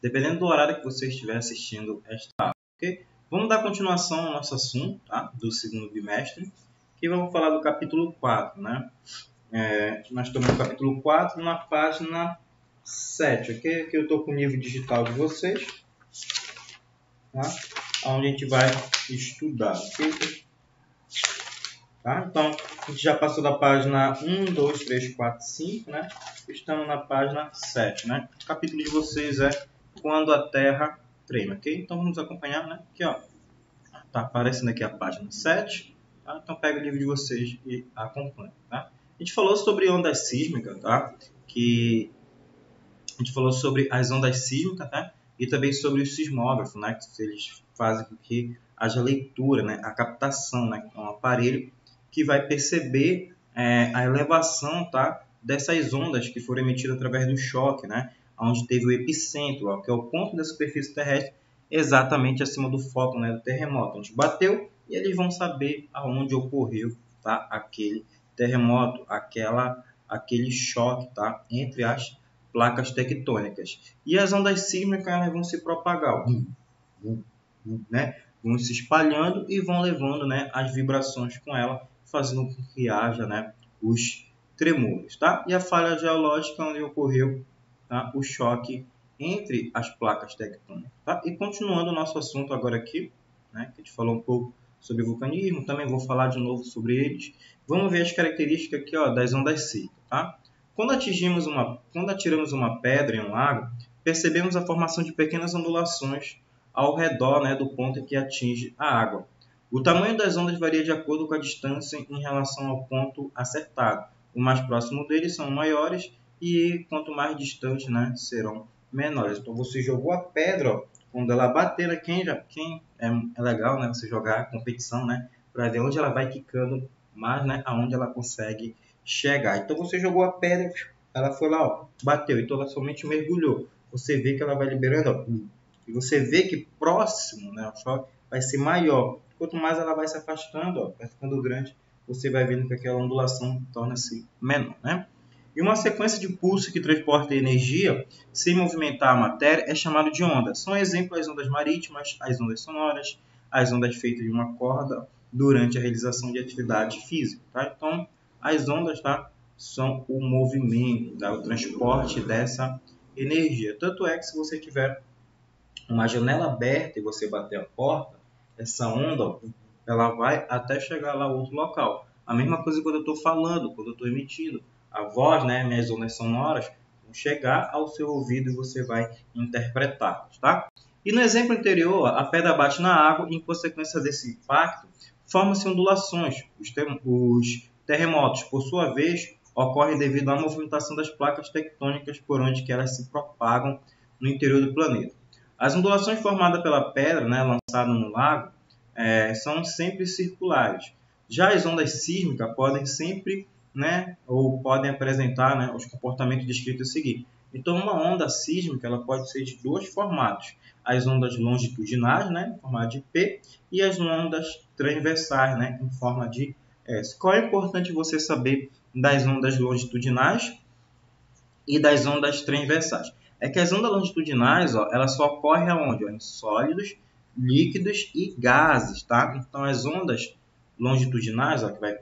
dependendo do horário que você estiver assistindo esta aula, ok? Vamos dar continuação ao nosso assunto, tá? Do segundo bimestre, que vamos falar do capítulo 4, né? Nós estamos no capítulo 4, na página 7, ok? Aqui eu estou com o nível digital de vocês, tá? Onde a gente vai estudar, ok? Tá? Então, a gente já passou da página 1, 2, 3, 4, 5, né? Estamos na página 7, né? O capítulo de vocês é Quando a Terra Treme, ok? Então, vamos acompanhar, né? Aqui, ó. Tá aparecendo aqui a página 7, tá? Então, pega o livro de vocês e acompanha, tá? A gente falou sobre ondas sísmicas, tá? A gente falou sobre as ondas sísmicas, tá? E também sobre os sismógrafos, né? Que eles fazem com que haja leitura, né? A captação, né? É um aparelho que vai perceber a elevação, tá? Dessas ondas que foram emitidas através do choque, né? Onde teve o epicentro, ó, que é o ponto da superfície terrestre exatamente acima do foco, né? Do terremoto. Onde bateu e eles vão saber aonde ocorreu, tá? Aquele terremoto, aquele choque, tá? Entre as placas tectônicas. E as ondas sísmicas elas vão se propagar, né? Vão se espalhando e vão levando, né, as vibrações com ela, fazendo com que haja, né, os tremores, tá? E a falha geológica onde ocorreu, tá, o choque entre as placas tectônicas, tá? E continuando o nosso assunto agora aqui, né, que a gente falou um pouco sobre vulcanismo, também vou falar de novo sobre eles. Vamos ver as características aqui, ó, das ondas sísmicas, tá? Quando atiramos uma pedra em um lago, percebemos a formação de pequenas ondulações ao redor, né, do ponto em que atinge a água. O tamanho das ondas varia de acordo com a distância em relação ao ponto acertado. O mais próximo deles são maiores e quanto mais distante, né, serão menores. Então você jogou a pedra, ó, quando ela bater, é legal, né, você jogar a competição, né, para ver onde ela vai quicando mais, né, aonde ela consegue chegar. Então você jogou a pedra, ela foi lá, ó, bateu, então ela somente mergulhou. Você vê que ela vai liberando, ó, e você vê que próximo, né, o choque vai ser maior. Quanto mais ela vai se afastando, ó, vai ficando grande, você vai vendo que aquela ondulação torna-se menor, né? E uma sequência de pulsos que transporta energia sem movimentar a matéria é chamado de onda. São exemplos as ondas marítimas, as ondas sonoras, as ondas feitas de uma corda durante a realização de atividade física, tá? Então, as ondas, tá, são o movimento, tá, o transporte dessa energia. Tanto é que se você tiver uma janela aberta e você bater a porta, essa onda, ó, ela vai até chegar lá a outro local. A mesma coisa quando eu estou falando, quando eu estou emitindo. A voz, né, minhas ondas sonoras, vão chegar ao seu ouvido e você vai interpretá-las, tá? E no exemplo anterior, a pedra bate na água e, em consequência desse impacto, formam-se ondulações. Os terremotos, por sua vez, ocorrem devido à movimentação das placas tectônicas por onde que elas se propagam no interior do planeta. As ondulações formadas pela pedra, né, lançada no lago, são sempre circulares. Já as ondas sísmicas podem sempre, né, ou podem apresentar, né, os comportamentos descritos a seguir. Então, uma onda sísmica ela pode ser de dois formatos: as ondas longitudinais, né, em forma de P, e as ondas transversais, né, em forma de S. Qual é importante você saber das ondas longitudinais e das ondas transversais? É que as ondas longitudinais, ó, elas só ocorrem aonde? Ó, em sólidos, líquidos e gases, tá? Então, as ondas longitudinais, ó, que vai,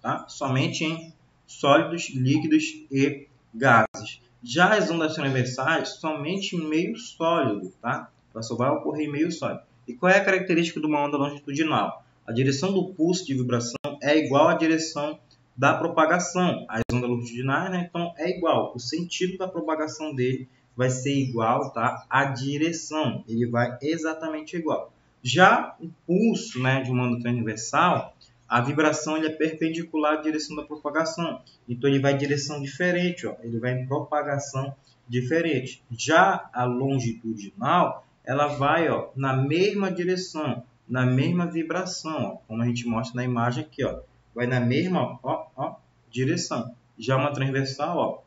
tá? Somente em sólidos, líquidos e gases. Já as ondas transversais, somente em meio sólido, tá? Ela só vai ocorrer em meio sólido. E qual é a característica de uma onda longitudinal? A direção do pulso de vibração é igual à direção da propagação. As ondas longitudinais, né? Então, é igual. O sentido da propagação dele vai ser igual, tá, à direção. Ele vai exatamente igual. Já o pulso, né, de uma onda transversal, a vibração ele é perpendicular à direção da propagação. Então, ele vai em direção diferente, ó. Ele vai em propagação diferente. Já a longitudinal, ela vai, ó, na mesma direção, na mesma vibração, ó, como a gente mostra na imagem aqui, ó. Vai na mesma, ó, direção. Já uma transversal, ó.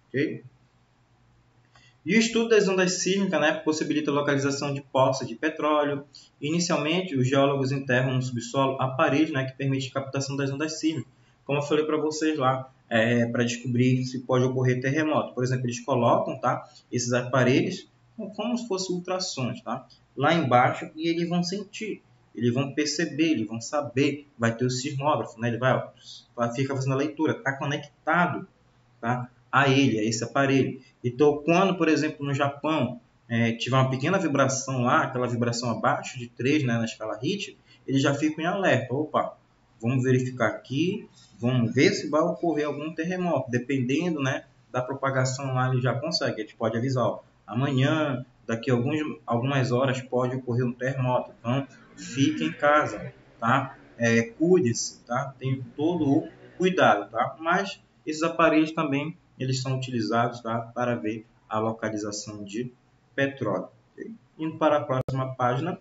Ok? E o estudo das ondas sísmicas, né, possibilita a localização de poças de petróleo. Inicialmente, os geólogos enterram no subsolo aparelhos, né, que permitem a captação das ondas sísmicas, como eu falei para vocês lá, para descobrir se pode ocorrer terremoto. Por exemplo, eles colocam, tá, esses aparelhos como se fossem ultrassons, tá, lá embaixo, e eles vão sentir, eles vão perceber, eles vão saber, vai ter o sismógrafo, né, ele fica fazendo a leitura, está conectado, tá, a ele, a esse aparelho. Então, quando, por exemplo, no Japão, tiver uma pequena vibração lá, aquela vibração abaixo de 3, né, na escala Richter, eles já ficam em alerta. Opa, vamos verificar aqui, vamos ver se vai ocorrer algum terremoto. Dependendo, né, da propagação lá, ele já consegue. A gente pode avisar, ó, amanhã, daqui a algumas horas, pode ocorrer um terremoto. Então, fique em casa, tá? Cuide-se, tá? Tem todo o cuidado, tá? Mas esses aparelhos também, eles são utilizados, tá, para ver a localização de petróleo. Okay? Indo para a próxima página,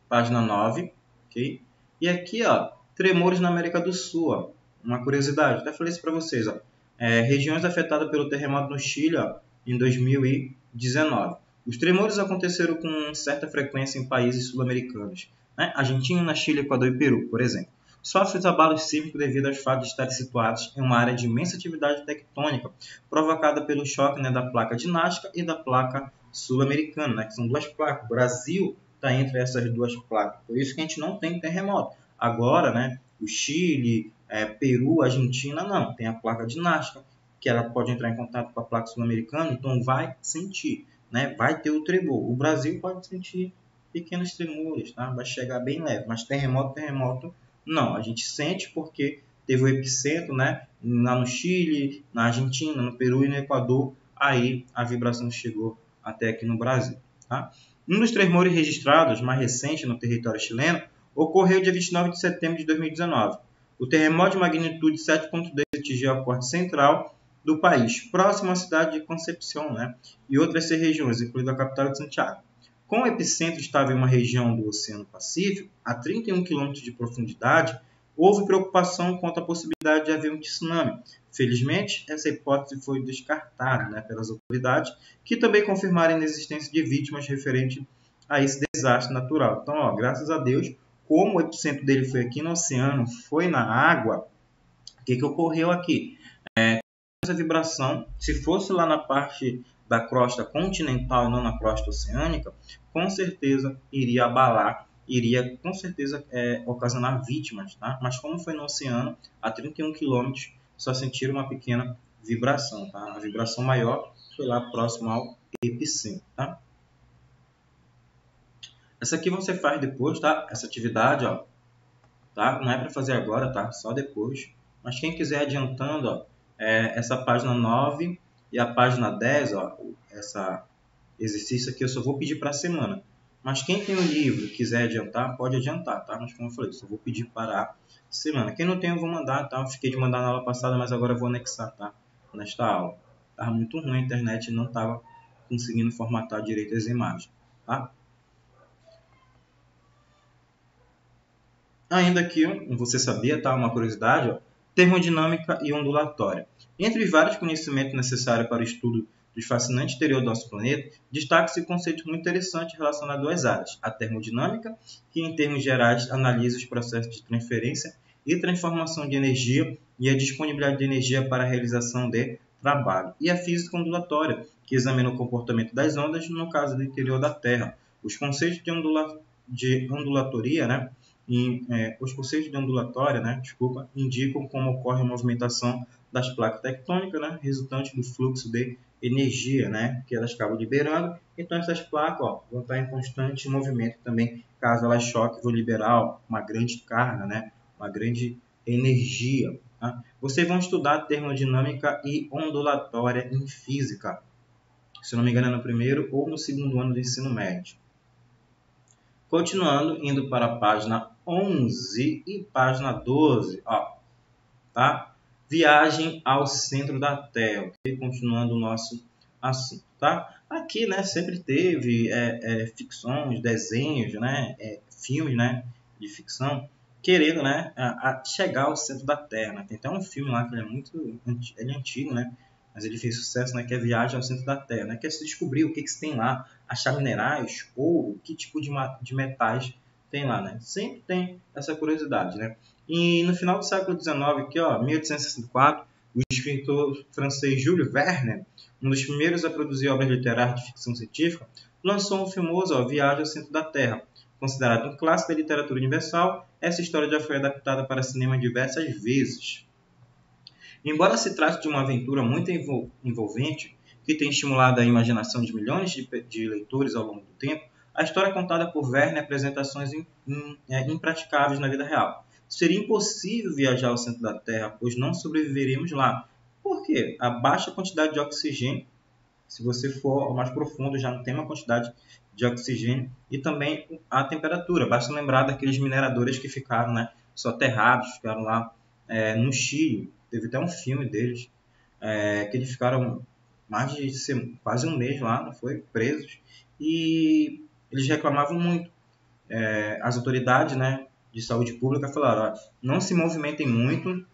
página 9, ok? E aqui, ó, tremores na América do Sul, ó, uma curiosidade, até falei isso para vocês, ó, regiões afetadas pelo terremoto no Chile, ó, em 2019. Os tremores aconteceram com certa frequência em países sul-americanos, né? Argentina, Chile, Equador e Peru, por exemplo. Sofre os abalos sísmicos devido ao fato de estarem situados em uma área de imensa atividade tectônica, provocada pelo choque, né, da placa dinástica e da placa sul-americana, né, que são duas placas. O Brasil está entre essas duas placas, por isso que a gente não tem terremoto. Agora, né, o Chile, Peru, Argentina, não, tem a placa dinástica, que ela pode entrar em contato com a placa sul-americana, então vai sentir, né, vai ter o tremor. O Brasil pode sentir pequenos tremores, tá? Vai chegar bem leve, mas terremoto, não. A gente sente porque teve o epicentro, né, lá no Chile, na Argentina, no Peru e no Equador, aí a vibração chegou até aqui no Brasil, tá? Um dos tremores registrados, mais recente no território chileno, ocorreu dia 29 de setembro de 2019. O terremoto de magnitude 7.2 atingiu a parte central do país, próximo à cidade de Concepción, né, e outras 6 regiões, incluindo a capital de Santiago. Como o epicentro estava em uma região do Oceano Pacífico, a 31 km de profundidade, houve preocupação quanto à possibilidade de haver um tsunami. Felizmente, essa hipótese foi descartada, né, pelas autoridades, que também confirmaram a inexistência de vítimas referente a esse desastre natural. Então, ó, graças a Deus, como o epicentro dele foi aqui no oceano, foi na água, o que ocorreu aqui? Essa vibração, se fosse lá na parte da crosta continental e não na crosta oceânica, com certeza iria abalar, iria com certeza ocasionar vítimas, tá? Mas como foi no oceano, a 31 km, só sentiram uma pequena vibração, tá? A vibração maior foi lá próximo ao epicentro, tá? Essa aqui você faz depois, tá? Essa atividade, ó, tá? Não é para fazer agora, tá? Só depois. Mas quem quiser adiantando, ó, essa página 9 e a página 10, ó, esse exercício aqui eu só vou pedir para a semana. Mas quem tem o livro e quiser adiantar, pode adiantar, tá? Mas como eu falei, só vou pedir para a semana. Quem não tem, eu vou mandar, tá? Eu fiquei de mandar na aula passada, mas agora eu vou anexar, tá? Nesta aula. Estava muito ruim a internet e não estava conseguindo formatar direito as imagens, tá? Ainda aqui, você sabia, tá? Uma curiosidade, ó, termodinâmica e ondulatória. Entre os vários conhecimentos necessários para o estudo do fascinante exterior do nosso planeta, destaca-se um conceito muito interessante relacionado a duas áreas. A termodinâmica, que em termos gerais analisa os processos de transferência e transformação de energia e a disponibilidade de energia para a realização de trabalho. E a física ondulatória, que examina o comportamento das ondas no caso do interior da Terra. Os conceitos de ondulatoria, né? Os conceitos de ondulatória, né, indicam como ocorre a movimentação das placas tectônicas, né, resultante do fluxo de energia, né, que elas acabam liberando. Então essas placas, ó, vão estar em constante movimento também, caso elas choquem, vão liberar, ó, uma grande carga, né, uma grande energia. Tá? Vocês vão estudar termodinâmica e ondulatória em física, se não me engano é no primeiro ou no segundo ano do ensino médio. Continuando, indo para a página 11 e página 12, ó, tá? Viagem ao centro da Terra, ok? Continuando o nosso assunto, tá? Aqui, né, sempre teve ficções, desenhos, né, filmes, né, de ficção, querendo, né, chegar ao centro da Terra, né? Tem até um filme lá que ele é antigo, né? Mas ele fez sucesso, né, que é Viagem ao Centro da Terra, né? Que é se descobrir o que se tem lá, achar minerais, ouro, que tipo de metais tem lá, né? Sempre tem essa curiosidade, né? E no final do século XIX, aqui, ó, 1864, o escritor francês Jules Verne, um dos primeiros a produzir obras literárias de ficção científica, lançou um famoso Viagem ao Centro da Terra. Considerado um clássico da literatura universal, essa história já foi adaptada para cinema diversas vezes. Embora se trate de uma aventura muito envolvente, que tem estimulado a imaginação de milhões de leitores ao longo do tempo, a história contada por Verne apresenta ações impraticáveis na vida real. Seria impossível viajar ao centro da Terra, pois não sobreviveríamos lá. Por quê? A baixa quantidade de oxigênio, se você for ao mais profundo, já não tem uma quantidade de oxigênio, e também a temperatura. Basta lembrar daqueles mineradores que ficaram, né, soterrados, ficaram lá no Chile. Teve até um filme deles, que eles ficaram mais de quase um mês lá, não foi? Presos. E eles reclamavam muito. As autoridades, né, de saúde pública falaram, ó, não se movimentem muito,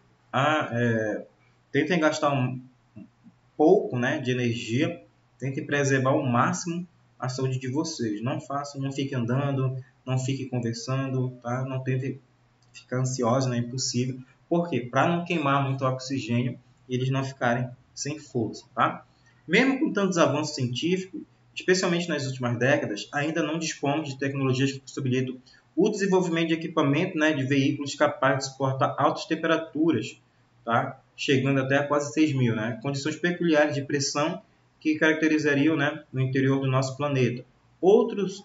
tentem gastar um pouco, né, de energia, tentem preservar ao máximo a saúde de vocês. Não façam, não fiquem andando, não fiquem conversando, tá? Não tentem ficar ansiosos, né, é impossível. Por quê? Para não queimar muito oxigênio e eles não ficarem sem força, tá? Mesmo com tantos avanços científicos, especialmente nas últimas décadas, ainda não dispomos de tecnologias que possibilitam o desenvolvimento de equipamento, né, de veículos capazes de suportar altas temperaturas, tá? Chegando até a quase 6.000, né? Condições peculiares de pressão que caracterizariam, né, no interior do nosso planeta. Outros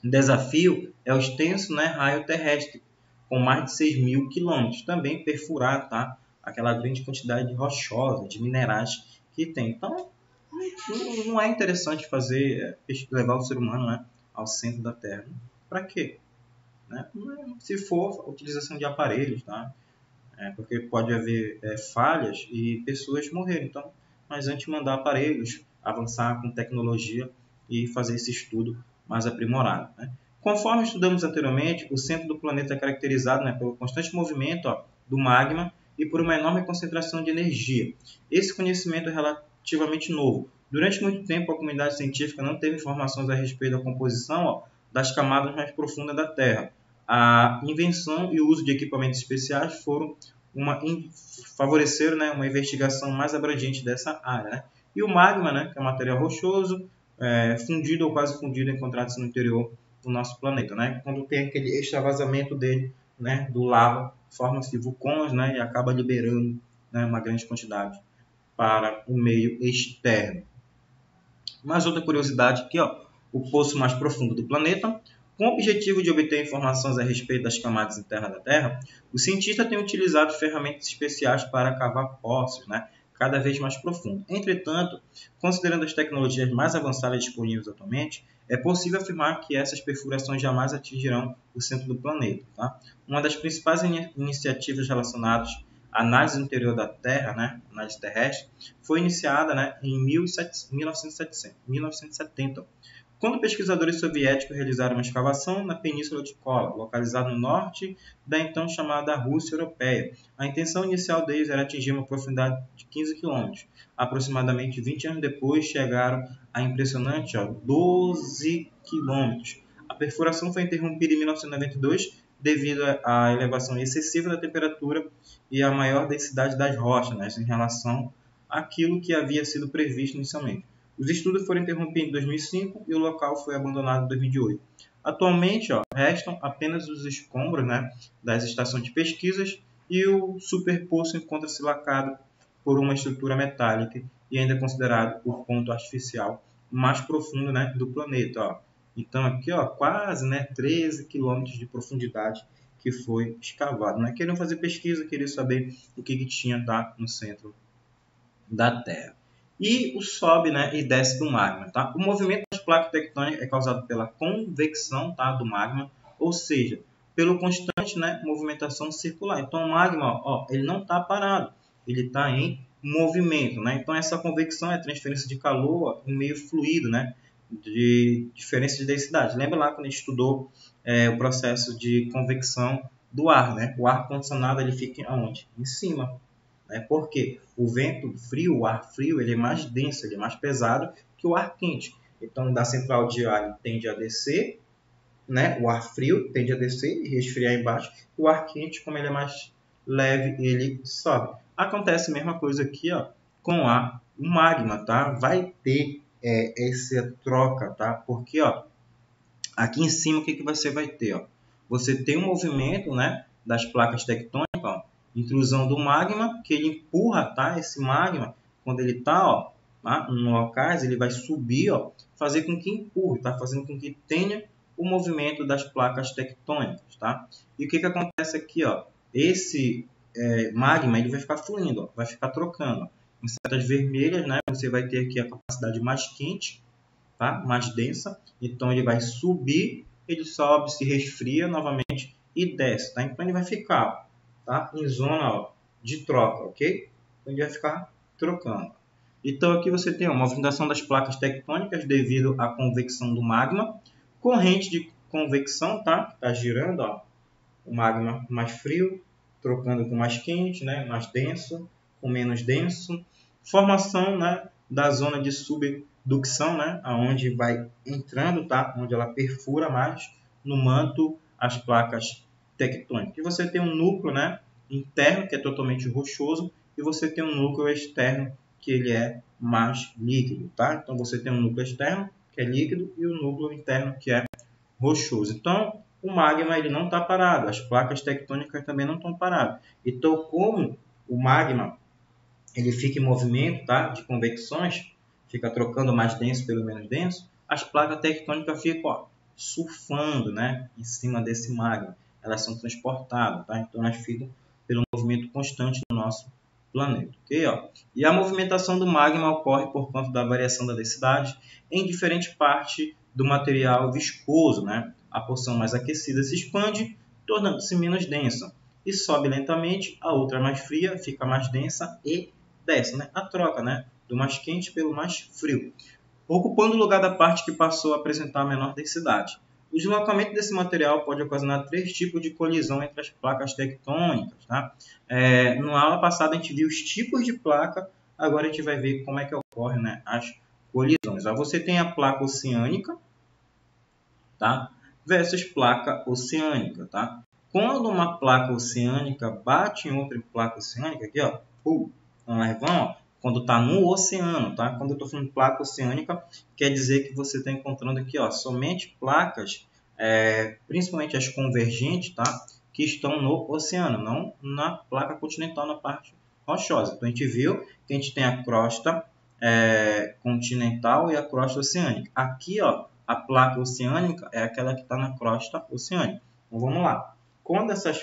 desafio é o extenso, né, raio terrestre, com mais de 6.000 quilômetros. Também perfurar, tá, aquela grande quantidade rochosa, de minerais que tem. Então, não é interessante levar o ser humano, né, ao centro da Terra. Para quê? Né? Se for a utilização de aparelhos, tá? Porque pode haver falhas e pessoas morrerem. Então, mas antes de mandar aparelhos, avançar com tecnologia e fazer esse estudo mais aprimorado, né? Conforme estudamos anteriormente, o centro do planeta é caracterizado, né, pelo constante movimento, ó, do magma e por uma enorme concentração de energia. Esse conhecimento é relativamente novo. Durante muito tempo, a comunidade científica não teve informações a respeito da composição, ó, das camadas mais profundas da Terra. A invenção e o uso de equipamentos especiais favoreceram, né, uma investigação mais abrangente dessa área, né? E o magma, né, que é um material rochoso, fundido ou quase fundido, encontrado-se no interior do nosso planeta, né? Quando tem aquele extravasamento dele, né, do lava, forma-se vulcões, né, e acaba liberando, né, uma grande quantidade para o meio externo. Mais outra curiosidade aqui, ó, o poço mais profundo do planeta. Com o objetivo de obter informações a respeito das camadas internas da Terra, o cientista tem utilizado ferramentas especiais para cavar poços, né, cada vez mais profundo. Entretanto, considerando as tecnologias mais avançadas disponíveis atualmente, é possível afirmar que essas perfurações jamais atingirão o centro do planeta. Tá? Uma das principais iniciativas relacionadas à análise do interior da Terra, né, análise terrestre, foi iniciada, né, em 1970, quando pesquisadores soviéticos realizaram uma escavação na Península de Kola, localizada no norte da então chamada Rússia Europeia. A intenção inicial deles era atingir uma profundidade de 15 km. Aproximadamente 20 anos depois, chegaram a impressionante 12 km. A perfuração foi interrompida em 1992 devido à elevação excessiva da temperatura e à maior densidade das rochas, né, em relação àquilo que havia sido previsto inicialmente. Os estudos foram interrompidos em 2005 e o local foi abandonado em 2008. Atualmente, restam apenas os escombros, né, das estações de pesquisas e o superpoço encontra-se lacado por uma estrutura metálica e ainda é considerado o ponto artificial mais profundo, né, do planeta. Ó. Então, aqui, quase, né, 13 quilômetros de profundidade que foi escavado. Né? Queriam fazer pesquisa, queriam saber o que tinha, tá, no centro da Terra. E o sobe, né, e desce do magma. Tá? O movimento das placas tectônicas é causado pela convecção, tá, do magma, ou seja, pelo constante, né, movimentação circular. Então o magma, ele não está parado, ele está em movimento. Né? Então essa convecção é a transferência de calor em meio fluido, né, de diferença de densidade. Lembra lá quando a gente estudou o processo de convecção do ar, né? O ar condicionado ele fica aonde? Em cima. Porque o vento frio, o ar frio, ele é mais denso, ele é mais pesado que o ar quente. Então, da central de ar ele tende a descer, né? O ar frio tende a descer e resfriar embaixo. O ar quente, como ele é mais leve, ele sobe. Acontece a mesma coisa aqui, ó, com o magma, tá? Vai ter essa troca, tá? Porque, ó, aqui em cima o que você vai ter, ó? Você tem um movimento, né, das placas tectônicas, ó, intrusão do magma, que ele empurra, tá? Esse magma, quando ele está, ó, tá? No locais, ele vai subir, ó, fazer com que empurre, tá? Fazendo com que tenha o movimento das placas tectônicas, tá? E o que acontece aqui, ó? Esse magma ele vai ficar fluindo, ó, vai ficar trocando. Em setas vermelhas, né, você vai ter aqui a capacidade mais quente, tá? Mais densa. Então ele vai subir, ele sobe, se resfria novamente e desce, tá? Então ele vai ficar, tá? Em zona, ó, de troca, ok? Então ele vai ficar trocando. Então aqui você tem uma movimentação das placas tectônicas devido à convecção do magma, corrente de convecção, tá? Tá girando, ó, o magma mais frio, trocando com mais quente, né? Mais denso, com menos denso. Formação, né, da zona de subducção, né, aonde vai entrando, tá? Onde ela perfura mais no manto as placas tectônicas. E você tem um núcleo, né, interno, que é totalmente rochoso, e você tem um núcleo externo, que ele é mais líquido, tá? Então você tem um núcleo externo, que é líquido, e o núcleo interno, que é rochoso. Então, o magma ele não está parado, as placas tectônicas também não estão paradas. Então, como o magma ele fica em movimento, tá, de convecções, fica trocando mais denso pelo menos denso, as placas tectônicas ficam, ó, surfando, né, em cima desse magma. Elas são transportadas, tá? Então elas ficam pelo movimento constante do nosso planeta, ok? Ó? E a movimentação do magma ocorre por conta da variação da densidade em diferentes partes do material viscoso, né? A porção mais aquecida se expande, tornando-se menos densa, e sobe lentamente, a outra mais fria fica mais densa e desce, né? A troca, né, do mais quente pelo mais frio, ocupando o lugar da parte que passou a apresentar menor densidade. O deslocamento desse material pode ocasionar 3 tipos de colisão entre as placas tectônicas, tá? Na aula passada a gente viu os tipos de placa, agora a gente vai ver como é que ocorre, né, as colisões. Você tem a placa oceânica, tá, versus placa oceânica, tá? Quando uma placa oceânica bate em outra placa oceânica, aqui, ó, nós vamos, quando está no oceano, tá? Quando eu estou falando de placa oceânica, quer dizer que você está encontrando aqui, ó, somente placas, principalmente as convergentes, tá? Que estão no oceano, não na placa continental, na parte rochosa. Então a gente viu que a gente tem a crosta continental e a crosta oceânica. Aqui, ó, a placa oceânica é aquela que está na crosta oceânica. Então vamos lá. Quando essas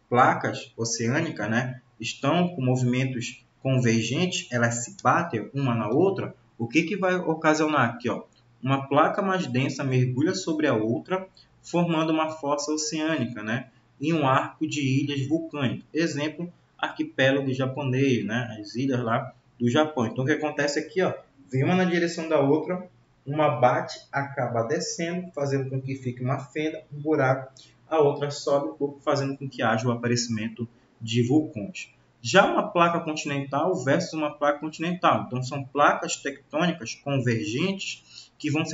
placas oceânicas, né, estão com movimentos convergentes, elas se batem uma na outra, o que vai ocasionar aqui? Ó? Uma placa mais densa mergulha sobre a outra, formando uma fossa oceânica, né, em um arco de ilhas vulcânicas. Exemplo, arquipélago japonês, né, as ilhas lá do Japão. Então, o que acontece aqui? Ó, vem uma na direção da outra, uma bate, acaba descendo, fazendo com que fique uma fenda, um buraco, a outra sobe um pouco, fazendo com que haja o aparecimento de vulcões. Já uma placa continental versus uma placa continental. Então, são placas tectônicas convergentes que vão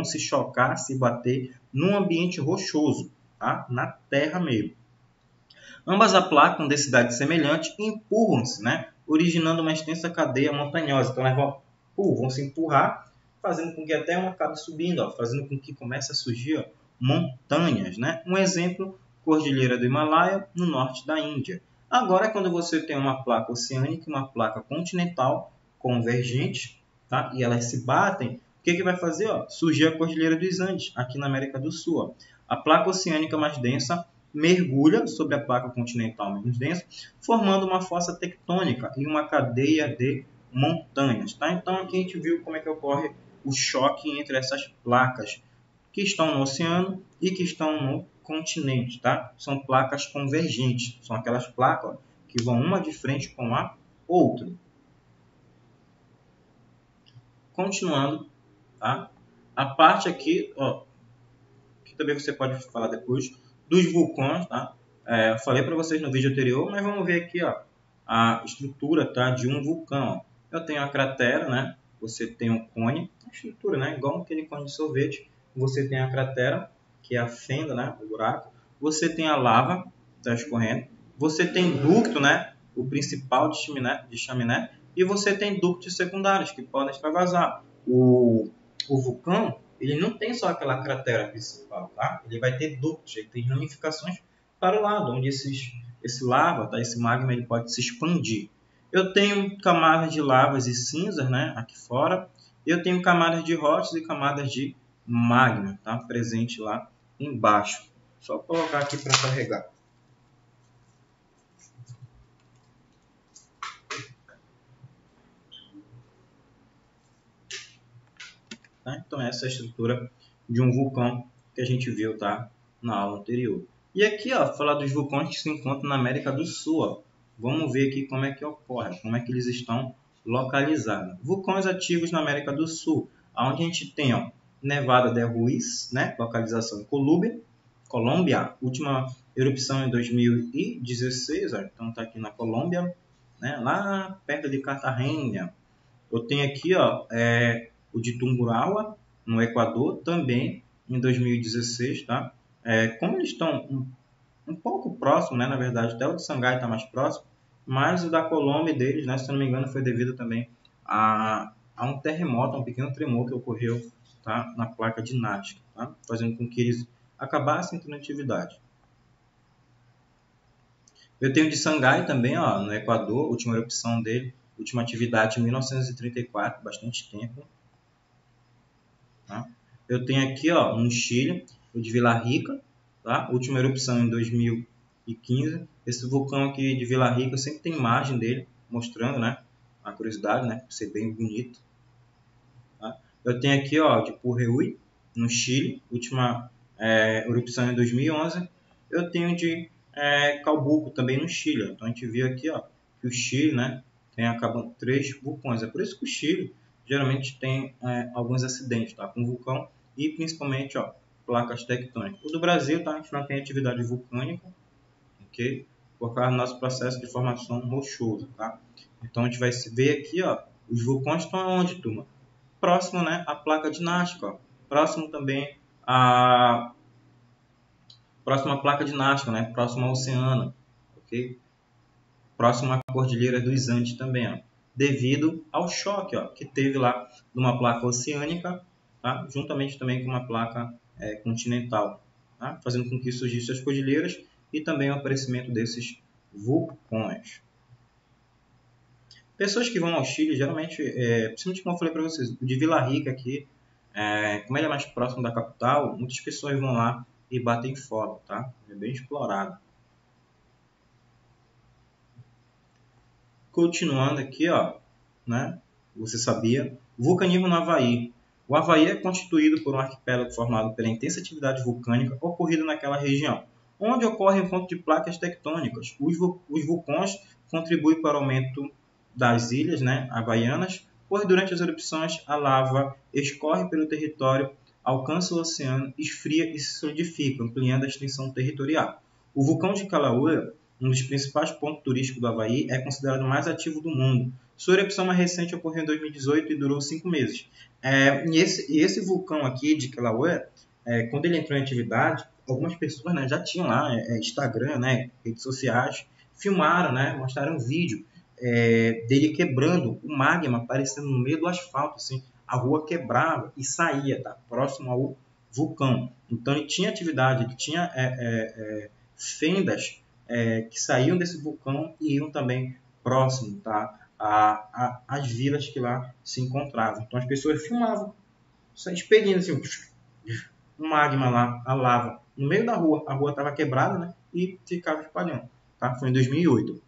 se chocar, se bater num ambiente rochoso, tá? Na terra mesmo. Ambas a placa com densidade semelhante empurram-se, né? Originando uma extensa cadeia montanhosa. Então, elas vão se empurrar, fazendo com que até uma acabe subindo, ó, fazendo com que comece a surgir, ó, montanhas, né? Um exemplo, Cordilheira do Himalaia, no norte da Índia. Agora, quando você tem uma placa oceânica e uma placa continental convergente, tá? E elas se batem, o que vai fazer? Ó? Surgir a Cordilheira dos Andes, aqui na América do Sul. Ó. A placa oceânica mais densa mergulha sobre a placa continental menos densa, formando uma fossa tectônica e uma cadeia de montanhas. Tá? Então, aqui a gente viu como é que ocorre o choque entre essas placas que estão no oceano e que estão no continente. Tá? São placas convergentes, são aquelas placas que vão uma de frente com a outra. Continuando, tá? A parte aqui, ó, que também você pode falar depois, dos vulcões, tá? Eu falei para vocês no vídeo anterior, mas vamos ver aqui, ó, a estrutura, tá, de um vulcão. Ó. Eu tenho a cratera, né? você tem um cone, a estrutura, né? Igual aquele cone de sorvete. Você tem a cratera, que é a fenda, né? O buraco. Você tem a lava, que está escorrendo. Você tem ducto, né? O principal de chaminé. E você tem ductos secundários, que podem extravasar. O vulcão, ele não tem só aquela cratera principal, tá? Ele vai ter ductos, ele tem ramificações para o lado, onde esse lava, tá? Esse magma, ele pode se expandir. Eu tenho camadas de lavas e cinzas, né, aqui fora. Eu tenho camadas de rochas e camadas de magma, tá, presente lá embaixo. Só colocar aqui para carregar. Tá? Então essa é a estrutura de um vulcão que a gente viu, tá, na aula anterior. E aqui, ó, falar dos vulcões que se encontram na América do Sul. Ó. Vamos ver aqui como é que ocorre, como é que eles estão localizados. Vulcões ativos na América do Sul, onde a gente tem, ó, Nevada de Ruiz, né, localização em Colômbia, última erupção em 2016, ó, então está aqui na Colômbia, né, lá perto de Cartagena. Eu tenho aqui, ó, o de Tungurahua, no Equador, também em 2016, tá? Como eles estão um pouco próximos, né? Na verdade, até o de Xangai está mais próximo, mas o da Colômbia deles, né? Se eu não me engano, foi devido também a um terremoto, a um pequeno tremor que ocorreu, tá? Na placa de Nazca, tá? Fazendo com que eles acabassem tendo atividade. Eu tenho de Xangai também, ó, no Equador, última erupção dele, última atividade em 1934, bastante tempo. Tá? Eu tenho aqui, ó, no Chile, o de Vila Rica, tá? Última erupção em 2015. Esse vulcão aqui de Vila Rica sempre tem imagem dele, mostrando, né, a curiosidade, né, por ser bem bonito. Tá? Eu tenho aqui, ó, de Purreui, no Chile, última erupção em 2011. Eu tenho de Calbuco, também no Chile. Então a gente viu aqui, ó, que o Chile, né, acabam 3 vulcões. É por isso que o Chile geralmente tem alguns acidentes, tá, com vulcão e principalmente, ó, placas tectônicas. O do Brasil, tá, a gente não tem atividade vulcânica, ok? Por causa do nosso processo de formação rochosa, tá? Então a gente vai ver aqui, ó, os vulcões estão aonde, turma? Próximo, né, à placa de Nazca, ó. Próximo também à placa de Nazca, né, próximo ao oceano, ok? Próximo à Cordilheira dos Andes também, ó, devido ao choque, ó, que teve lá de uma placa oceânica, tá, juntamente também com uma placa continental, tá, fazendo com que surgissem as cordilheiras e também o aparecimento desses vulcões. Pessoas que vão ao Chile, geralmente, principalmente como eu falei para vocês, o de Vila Rica aqui, como ele é mais próximo da capital, muitas pessoas vão lá e batem foto, tá? É bem explorado. Continuando aqui, ó, né? Você sabia? Vulcanismo no Havaí. O Havaí é constituído por um arquipélago formado pela intensa atividade vulcânica ocorrida naquela região, onde ocorre o encontro de placas tectônicas. Os vulcões contribuem para o aumento das ilhas, né, havaianas, pois durante as erupções a lava escorre pelo território, alcança o oceano, esfria e se solidifica, ampliando a extensão territorial. O vulcão de Kilauea, um dos principais pontos turísticos do Havaí, é considerado o mais ativo do mundo. Sua erupção mais recente ocorreu em 2018 e durou 5 meses. E esse vulcão aqui de Kilauea, quando ele entrou em atividade, algumas pessoas, né, já tinham lá Instagram, né, redes sociais, filmaram, né, mostraram um vídeo dele quebrando o magma, aparecendo no meio do asfalto, assim, a rua quebrava e saía, tá, próximo ao vulcão. Então ele tinha atividade, ele tinha fendas que saíam desse vulcão e iam também próximo, tá, às vilas que lá se encontravam. Então as pessoas filmavam, expelindo assim, um magma lá, a lava, no meio da rua. A rua estava quebrada, né, e ficava espalhando. Tá? Foi em 2008.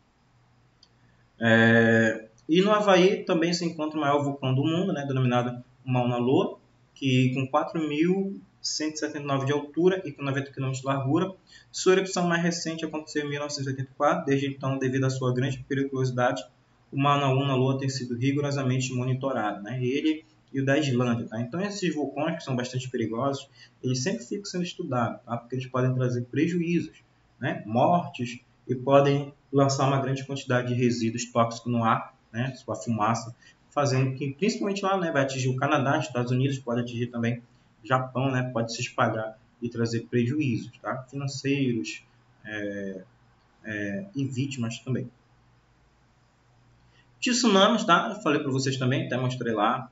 E no Havaí também se encontra o maior vulcão do mundo, né, denominado Mauna Loa, que com 4.179 de altura e com 90 km de largura. Sua erupção mais recente aconteceu em 1984. Desde então, devido à sua grande periculosidade, o Mauna Loa tem sido rigorosamente monitorado, né? Ele e o da Islândia. Tá? Então, esses vulcões, que são bastante perigosos, eles sempre ficam sendo estudados, tá? Porque eles podem trazer prejuízos, né? Mortes, e podem lançar uma grande quantidade de resíduos tóxicos no ar, né? Sua fumaça fazendo que, principalmente lá, né, vai atingir o Canadá, Estados Unidos, pode atingir também o Japão, né, pode se espalhar e trazer prejuízos, tá? Financeiros e vítimas também. Tsunamis, tá? Eu falei para vocês também, até mostrei lá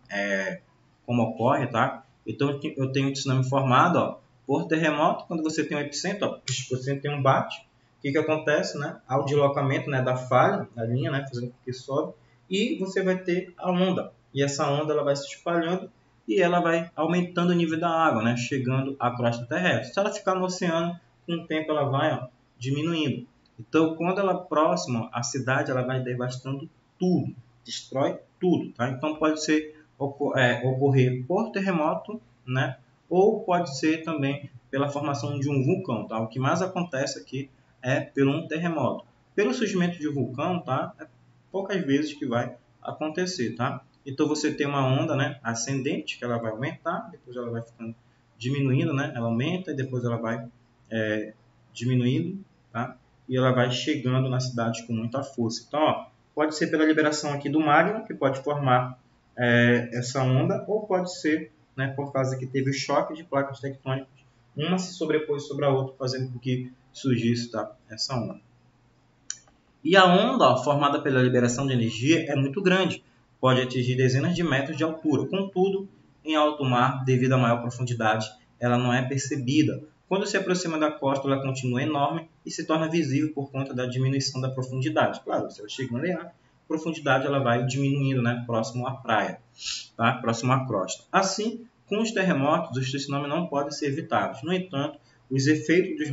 como ocorre, tá? Então eu tenho um tsunami formado, ó, por terremoto. Quando você tem um epicentro, ó, você tem um bate. O que acontece, né? Ao deslocamento, né, da falha, da linha, né, fazendo com que sobe, e você vai ter a onda. E essa onda ela vai se espalhando e ela vai aumentando o nível da água, né, chegando à crosta terrestre. Se ela ficar no oceano, com o tempo ela vai, ó, diminuindo. Então, quando ela é próxima à cidade, ela vai devastando tudo, destrói tudo, tá? Então pode ser ocorrer por terremoto, né? Ou pode ser também pela formação de um vulcão, tá? O que mais acontece aqui é pelo um terremoto. Pelo surgimento de um vulcão, tá? É poucas vezes que vai acontecer, tá? Então você tem uma onda, né, ascendente, que ela vai aumentar, depois ela vai ficando diminuindo, né? Ela aumenta e depois ela vai diminuindo, tá? E ela vai chegando na cidade com muita força. Então, ó, pode ser pela liberação aqui do magma, que pode formar essa onda, ou pode ser, né, por causa que teve o choque de placas tectônicas, uma se sobrepôs sobre a outra, fazendo com que surgisse, tá, essa onda. E a onda, ó, formada pela liberação de energia é muito grande, pode atingir dezenas de metros de altura. Contudo, em alto mar, devido à maior profundidade, ela não é percebida. Quando se aproxima da costa, ela continua enorme e se torna visível por conta da diminuição da profundidade. Claro, se ela chegando ali, a profundidade ela vai diminuindo, né, próximo à praia, tá? Próximo à crosta. Assim, com os terremotos, os tsunamis não podem ser evitados. No entanto, os efeitos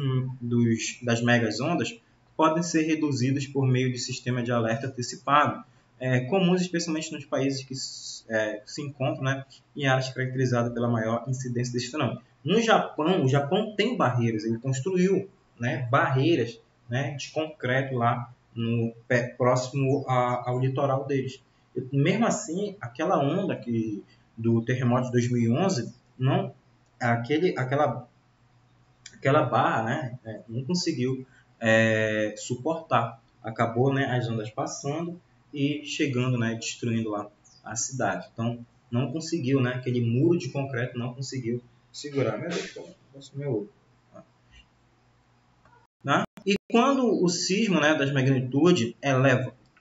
das megas ondas podem ser reduzidos por meio de sistema de alerta antecipado, comuns especialmente nos países que se encontram, né, em áreas caracterizadas pela maior incidência desse fenômeno. No Japão, o Japão tem barreiras, ele construiu, né, barreiras, né, de concreto lá próximo ao litoral deles. Mesmo assim, aquela onda do terremoto de 2011, não, aquela barra, né, não conseguiu suportar. Acabou, né, as ondas passando e chegando, né, destruindo lá a cidade. Então, não conseguiu, né, aquele muro de concreto não conseguiu segurar. Meu Deus, meu olho. Tá? E quando o sismo, né, das magnitude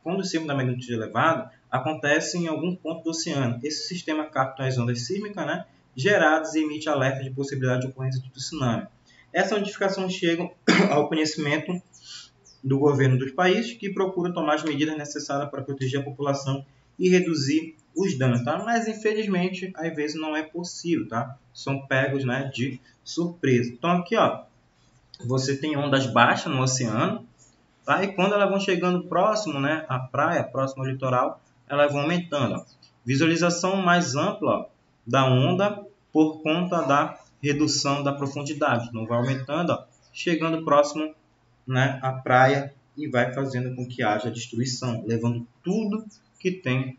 quando o sismo da magnitude é elevado, acontece em algum ponto do oceano. Esse sistema capta as ondas sísmicas, né, geradas e emite alerta de possibilidade de ocorrência de tsunami. Essa notificação chega ao conhecimento do governo dos países, que procura tomar as medidas necessárias para proteger a população e reduzir os danos, tá? Mas infelizmente às vezes não é possível, tá? São pegos, né, de surpresa. Então aqui, ó, você tem ondas baixas no oceano, tá? E quando elas vão chegando próximo, né, à praia, próximo ao litoral, elas vão aumentando. Ó. Visualização mais ampla, ó, da onda por conta da redução da profundidade. Não vai aumentando, ó, chegando próximo, né, à praia e vai fazendo com que haja destruição, levando tudo que tem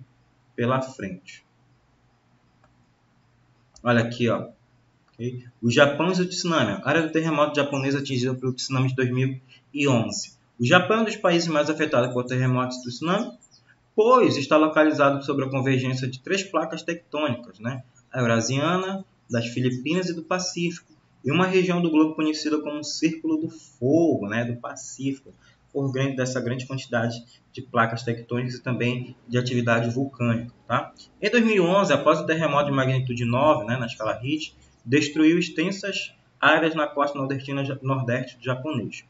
pela frente. Olha aqui, ó. Okay? O Japão e o tsunami. A área do terremoto japonês atingida pelo tsunami de 2011. O Japão é um dos países mais afetados por terremotos e tsunami, pois está localizado sobre a convergência de 3 placas tectônicas, né? A Eurasiana, das Filipinas e do Pacífico, e uma região do globo conhecida como Círculo do Fogo, né? Do Pacífico, por dessa grande quantidade de placas tectônicas e também de atividade vulcânica. Tá? Em 2011, após o terremoto de magnitude 9, né, na escala Richter, destruiu extensas áreas na costa nordeste do japonês.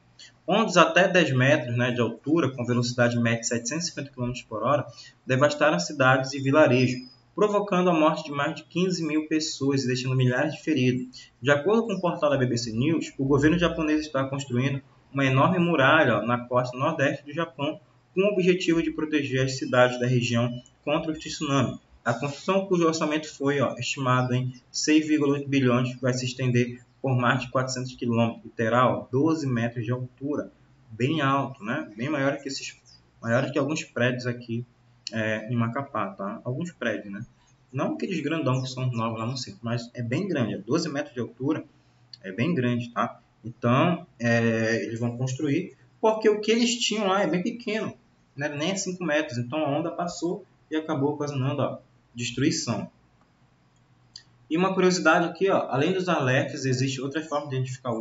Ondas até 10 metros, né, de altura, com velocidade média de 750 km por hora, devastaram cidades e vilarejos, provocando a morte de mais de 15 mil pessoas e deixando milhares de feridos. De acordo com o portal da BBC News, o governo japonês está construindo uma enorme muralha na costa nordeste do Japão, com o objetivo de proteger as cidades da região contra o tsunami. A construção, cujo orçamento foi estimado em 6,8 bilhões, vai se estender por mais de 400 km e terá 12 metros de altura, bem alto, né? Bem maior que alguns prédios aqui em Macapá, tá? Alguns prédios, né? Não aqueles grandão que são novos lá no centro, mas é bem grande, 12 metros de altura, é bem grande, tá? Então, eles vão construir, porque o que eles tinham lá é bem pequeno, né? Nem é 5 metros, então a onda passou e acabou ocasionando, ó, destruição. E uma curiosidade aqui, ó, além dos alertas, existe outras formas de identificar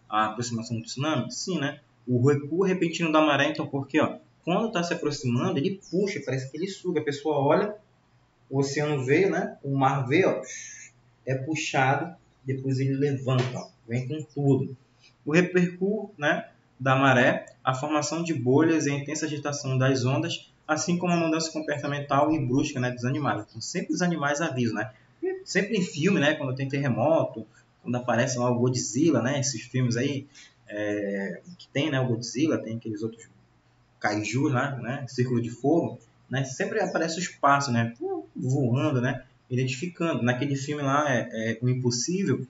a aproximação do tsunami? Sim, né? O recuo repentino da maré, então, porque, ó, quando está se aproximando, ele puxa, parece que ele suga. A pessoa olha, o oceano vê, né? O mar vê, ó, é puxado, depois ele levanta, ó, vem com tudo. O repercuo, né, da maré, a formação de bolhas e a intensa agitação das ondas, assim como a mudança comportamental e brusca, né, dos animais. Então, sempre os animais avisam, né? Sempre em filme, né, quando tem terremoto, quando aparece lá o Godzilla, né, esses filmes aí que tem, né, o Godzilla, tem aqueles outros kaiju lá, né, Círculo de Fogo, né, sempre aparece os passos, né, voando, né, identificando. Naquele filme lá, O Impossível,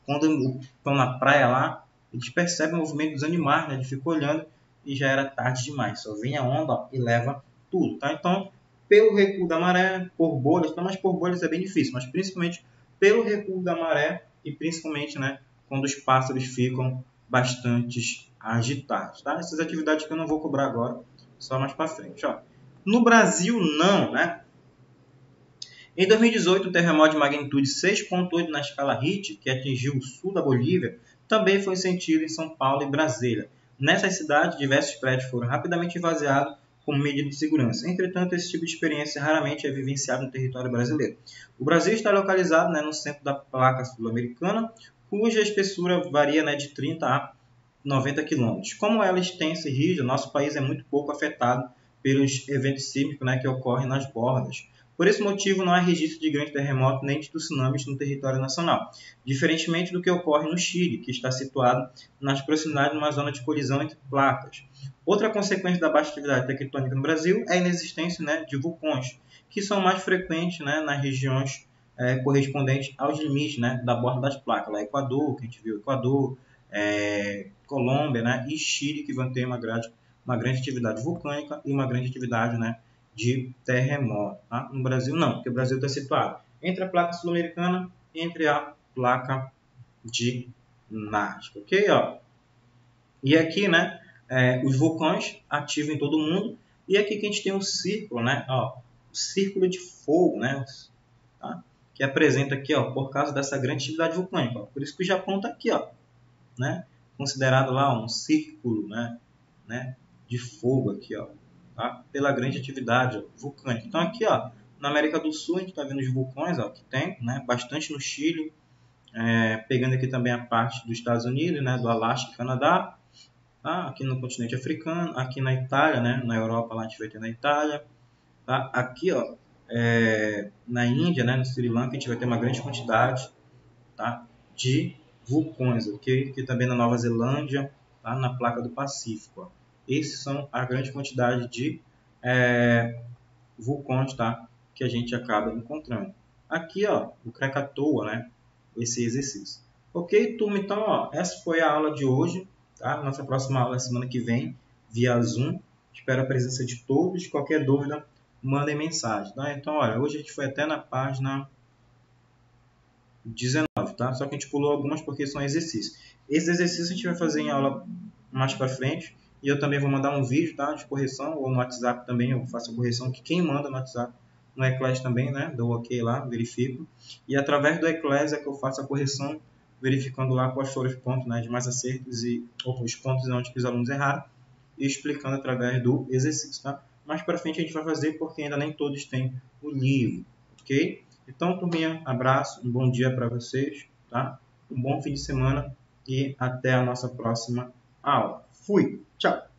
quando estão na praia lá, eles percebem o movimento dos animais, né, ele fica olhando e já era tarde demais, só vem a onda, ó, e leva tudo, tá? Então, pelo recuo da maré, por bolhas, tá? Mas por bolhas é bem difícil, mas principalmente pelo recuo da maré e principalmente, né, quando os pássaros ficam bastante agitados, tá? Essas atividades que eu não vou cobrar agora, só mais para frente, ó. No Brasil, não, né? Em 2018, o terremoto de magnitude 6,8 na escala Richter, que atingiu o sul da Bolívia, também foi sentido em São Paulo e Brasília. Nessas cidades, diversos prédios foram rapidamente esvaziados como medida de segurança. Entretanto, esse tipo de experiência raramente é vivenciado no território brasileiro. O Brasil está localizado, né, no centro da placa sul-americana, cuja espessura varia, né, de 30 a 90 quilômetros. Como ela é extensa e rígida, nosso país é muito pouco afetado pelos eventos sísmicos, né, que ocorrem nas bordas. Por esse motivo, não há registro de grandes terremotos nem de tsunamis no território nacional, diferentemente do que ocorre no Chile, que está situado nas proximidades de uma zona de colisão entre placas. Outra consequência da baixa atividade tectônica no Brasil é a inexistência, né, de vulcões, que são mais frequentes, né, nas regiões correspondentes aos limites, né, da borda das placas. Lá Equador, que a gente viu Equador, Colômbia, né, e Chile, que vão ter uma grande atividade vulcânica e uma grande atividade, né, de terremoto. Tá? No Brasil, não, porque o Brasil está situado entre a placa sul-americana e entre a placa de Nazca. Ok? Ó. E aqui, né, os vulcões ativos em todo o mundo. E aqui que a gente tem um círculo, né, ó, o círculo de fogo, né, tá? Que apresenta aqui, ó, por causa dessa grande atividade vulcânica. Ó. Por isso que o Japão está aqui, ó, né, considerado lá um círculo, né, de fogo aqui, ó, tá? Pela grande atividade vulcânica. Então aqui, ó, na América do Sul a gente está vendo os vulcões, ó, que tem, né, bastante no Chile, pegando aqui também a parte dos Estados Unidos, né, do Alasca e Canadá, tá? Aqui no continente africano, aqui na Itália, né, na Europa lá a gente vai ter na Itália, tá? Aqui, ó, na Índia, né, no Sri Lanka a gente vai ter uma grande quantidade, tá, de vulcões, ok? Aqui também na Nova Zelândia, tá, na placa do Pacífico, ó. Esses são a grande quantidade de vulcões, tá, que a gente acaba encontrando. Aqui, ó, o Krakatoa, né, esse exercício. Ok, turma? Então, ó, essa foi a aula de hoje, tá? Nossa próxima aula é semana que vem, via Zoom. Espero a presença de todos. Qualquer dúvida, mandem mensagem, tá? Então, olha, hoje a gente foi até na página 19, tá? Só que a gente pulou algumas porque são exercícios. Esses exercícios a gente vai fazer em aula mais para frente. E eu também vou mandar um vídeo, tá, de correção, ou no WhatsApp também eu faço a correção, que quem manda no WhatsApp, no Eclass também, né, dou ok lá, verifico. E através do Eclass é que eu faço a correção, verificando lá quais foram os pontos, né, de mais acertos e os pontos onde os alunos erraram, e explicando através do exercício, tá? Mais para frente a gente vai fazer porque ainda nem todos têm o livro, ok? Então, turminha, abraço, um bom dia para vocês, tá? Um bom fim de semana e até a nossa próxima aula. Fui! Tchau!